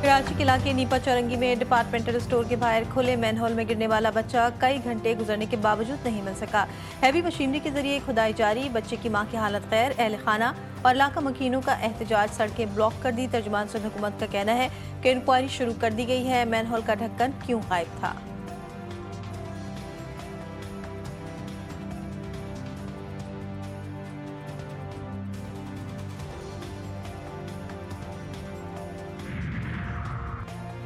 कराची के इलाके नीपा चौरंगी में डिपार्टमेंटल स्टोर के बाहर खुले मैनहोल में गिरने वाला बच्चा कई घंटे गुजरने के बावजूद नहीं मिल सका। हैवी मशीनरी के जरिए खुदाई जारी, बच्चे की मां की हालत खैर। अहल खाना और इलाका मकीनों का एहतजाज, सड़कें ब्लॉक कर दी। तर्जुमान सिंध हुकूमत का कहना है कि इंक्वायरी शुरू कर दी गई है, मैनहोल का ढक्कन क्यों गायब था।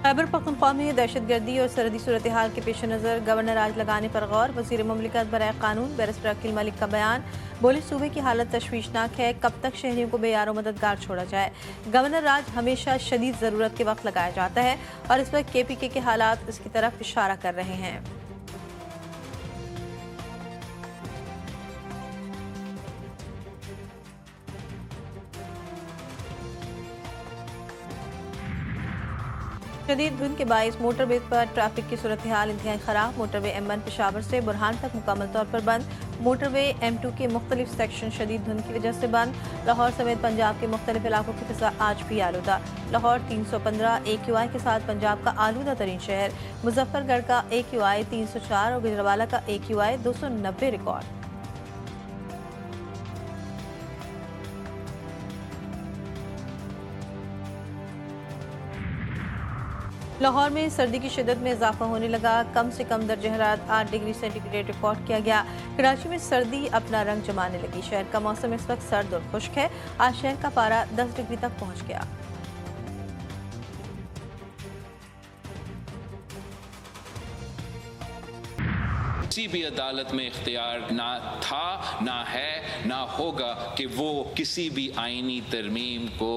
खैबर पख्तूनख्वा में दहशतगर्दी और सरहदी सूरत हाल के पेश नज़र गवर्नर राज लगाने पर गौर। वज़ीर मुमलिकत बराए कानून बैरिस्टर अकील मलिक का बयान, बोले सूबे की हालत तशवीशनाक है, कब तक शहरियों को बेयारो मददगार छोड़ा जाए। गवर्नर राज हमेशा शदीद ज़रूरत के वक्त लगाया जाता है और इस वक्त KPK के हालात इसकी तरफ इशारा कर रहे हैं। शदीद धुंध के बायस मोटरवे पर ट्रैफिक की सूरत हाल इंतहाई खराब। मोटरवे M1 पेशावर से बुरहान तक मुकम्मल तौर पर बंद। मोटरवे M2 के मुख्तलिफ सेक्शन शदीद धुंध की वजह से बंद। लाहौर समेत पंजाब के मुख्तलिफ इलाकों की फिजा आज भी आलूदा। लाहौर 315 AQI के साथ पंजाब का आलूदा तरीन शहर। मुजफ्फरगढ़ का AQI 304 और गुजरावाला का AQI 290 रिकॉर्ड। लाहौर में सर्दी की शिद्दत में इजाफा होने लगा, कम से कम दर्जा हरारत 8 डिग्री सेंटीग्रेड रिकॉर्ड किया गया। कराची में सर्दी अपना रंग जमाने लगी। शहर का मौसम इस वक्त सर्द और खुश्क है। आज शहर का पारा 10 डिग्री तक पहुंच गया। किसी भी अदालत में इख्तियार ना था, ना है, ना होगा कि वो किसी भी आईनी तरमीम को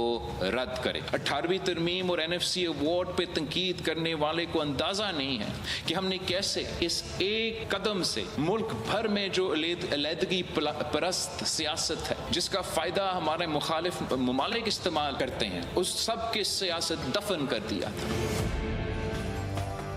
रद्द करे। 18वीं तरमीम और NFC अवार्ड पे तनकीद करने वाले को अंदाजा नहीं है कि हमने कैसे इस एक कदम से मुल्क भर में जो अलहदगी परस्त सियासत है, जिसका फायदा हमारे मुखालिफ ममालिक इस्तेमाल करते हैं, उस सब की सियासत दफन कर दिया था।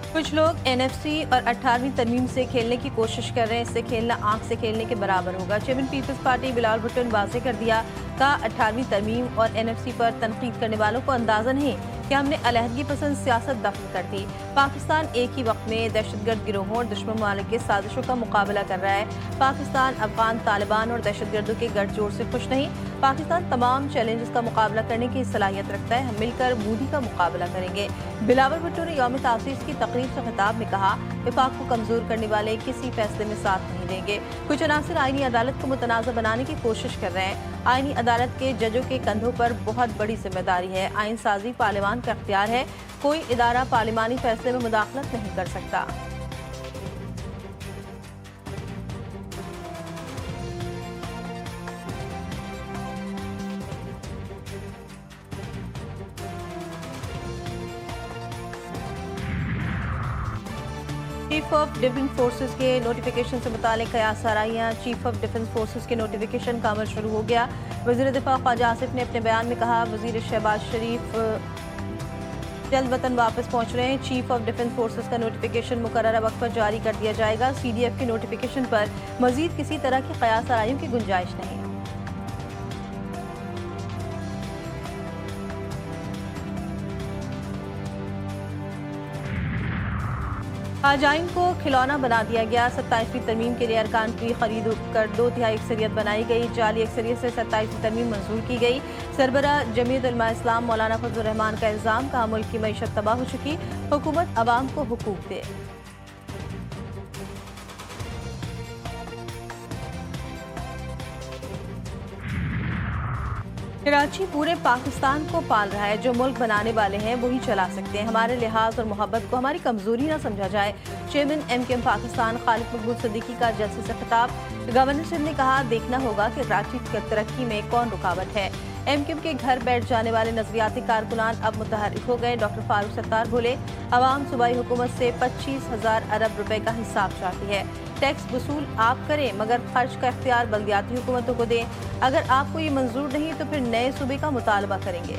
कुछ लोग NFC और 18वीं तरमीम से खेलने की कोशिश कर रहे हैं। इससे खेलना आंख से खेलने के बराबर होगा। चेयरमैन पीपल्स पार्टी बिलावल भुट्टो ने वाज़ेह कर दिया, कहा 18वीं तरमीम और NFC पर तनकीद करने वालों को अंदाजा नहीं कि हमने अलहदगी पसंद सियासत दफन कर दी। पाकिस्तान एक ही वक्त में दहशतगर्द गिरोहों और दुश्मन ममालिक के साजिशों का मुकाबला कर रहा है। पाकिस्तान अफगान तालिबान और दहशतगर्दों के गठजोड़ से खुश नहीं। पाकिस्तान तमाम चैलेंजेस का मुकाबला करने की सलाहियत रखता है। हम मिलकर मोदी का मुकाबला करेंगे। बिलावल भुट्टो ने यौम तासीस की तकरीब से खिताब में कहा, विफाक को कमजोर करने वाले किसी फैसले में साथ नहीं देंगे। कुछ अनासर आईनी अदालत को मुतनाज़ा बनाने की कोशिश कर रहे हैं। आईनी अदालत के जजों के कंधों पर बहुत बड़ी जिम्मेदारी है। आइन साजी पार्लियामान का अख्तियार है। कोई इदारा पार्लिमानी फैसले में मुदाखलत नहीं कर सकता। चीफ ऑफ डिफेंस फोर्सेस के नोटिफिकेशन से मुतालिक कयास आराइयाँ। चीफ ऑफ डिफेंस फोर्सेस के नोटिफिकेशन का अमल शुरू हो गया। वज़ीर दिफा ख्वाजा आसिफ ने अपने बयान में कहा, वज़ीर शहबाज शरीफ जल्द वतन वापस पहुंच रहे हैं। चीफ ऑफ डिफेंस फोर्सेस का नोटिफिकेशन मुकर्ररा वक्त पर जारी कर दिया जाएगा। CDF के नोटिफिकेशन पर मजीद किसी तरह की कयास आराइयों की गुंजाइश नहीं। खाजाइन को खिलौना बना दिया गया। 27वीं तरमीम के लिए अरकान की खरीद कर 2/3 अक्सरियत बनाई गई। जाली अक्सरियत से 27वीं तरमीम मंजूर की गई। सरबरा जमीयत उलमा इस्लाम मौलाना फजल रहमान का इल्जाम, कहा मुल्क की मईशत तबाह हो चुकी, हुकूमत अवाम को हुकूक दे। कराची पूरे पाकिस्तान को पाल रहा है। जो मुल्क बनाने वाले हैं वही चला सकते हैं। हमारे लिहाज और मोहब्बत को हमारी कमजोरी न समझा जाए। चेयरमैन MKM पाकिस्तान खालिद मकबूल सिद्दीकी का जलसे से खिताब। गवर्नर सिंध ने कहा, देखना होगा कि कराची की तरक्की में कौन रुकावट है। MKM के घर बैठ जाने वाले नजरियाती कारकुनान अब मुतहर्रिक हो गए। डॉक्टर फारूक सत्तार बोले, अवाम सूबाई हुकूमत से 25,000 अरब रुपए का हिसाब चाहती है। टैक्स वसूल आप करें मगर खर्च का इख्तियार बल्दियाती हुकूमतों को दें। अगर आपको ये मंजूर नहीं तो फिर नए सूबे का मुतालबा करेंगे।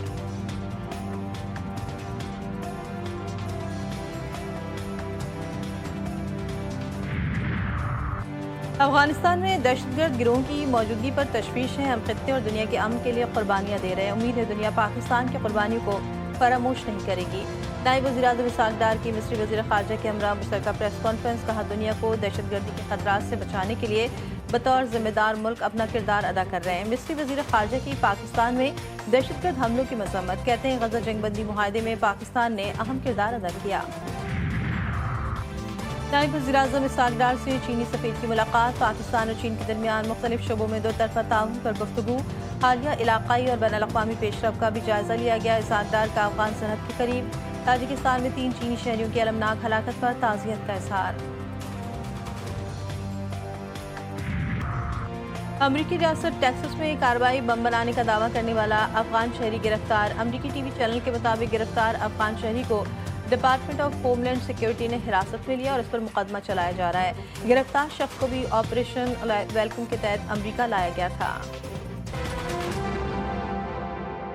अफगानिस्तान में दहशतगर्द गिरोह की मौजूदगी पर तशवीश है। हम खित्ते और दुनिया के अमन के लिए कुर्बानियां दे रहे हैं। उम्मीद है दुनिया पाकिस्तान की कुर्बानियों को फरामोश नहीं करेगी। नायब वज़ीर-ए-आज़म इसहाक डार की मिस्री वज़ीर ख़ारजा के हमरा मुश्तरका प्रेस कॉन्फ्रेंस। कहा, दुनिया को दहशतगर्दी के खतरात से बचाने के लिए बतौर जिम्मेदार मुल्क अपना किरदार अदा कर रहे हैं। मिस्री वज़ीर ख़ारजा की पाकिस्तान में दहशतगर्द हमलों की मजम्मत। कहते हैं, गजा जंगबंदी मुआहदे में पाकिस्तान ने अहम किरदार अदा किया। नायब वज़ीर-ए-आज़म इसहाक डार से चीनी सफ़ीर की मुलाकात। पाकिस्तान और चीन के दरमियान मुख्तलिफ शोबों में दो तरफ़ा ताउन पर गुफ्तगू। हालिया इलाक़ाई और बैनुल-अक़वामी पेशरफ़्त का भी जायज़ा लिया गया। इसहाक डार का अफ़गान सरहद के करीब ताजिकिस्तान में 3 चीनी शहरियों की अलमनाक हलाकत पर ताज़ियत का इज़हार। अमरीकी रियासत टेक्सास में कार्रवाई बम बनाने का दावा करने वाला अफगान शहरी गिरफ्तार। अमरीकी टीवी चैनल के मुताबिक गिरफ्तार अफगान शहरी को डिपार्टमेंट ऑफ होमलैंड सिक्योरिटी ने हिरासत में लिया और इस पर मुकदमा चलाया जा रहा है। गिरफ्तार शख्स को भी ऑपरेशन वेलकम के तहत अमरीका लाया गया था।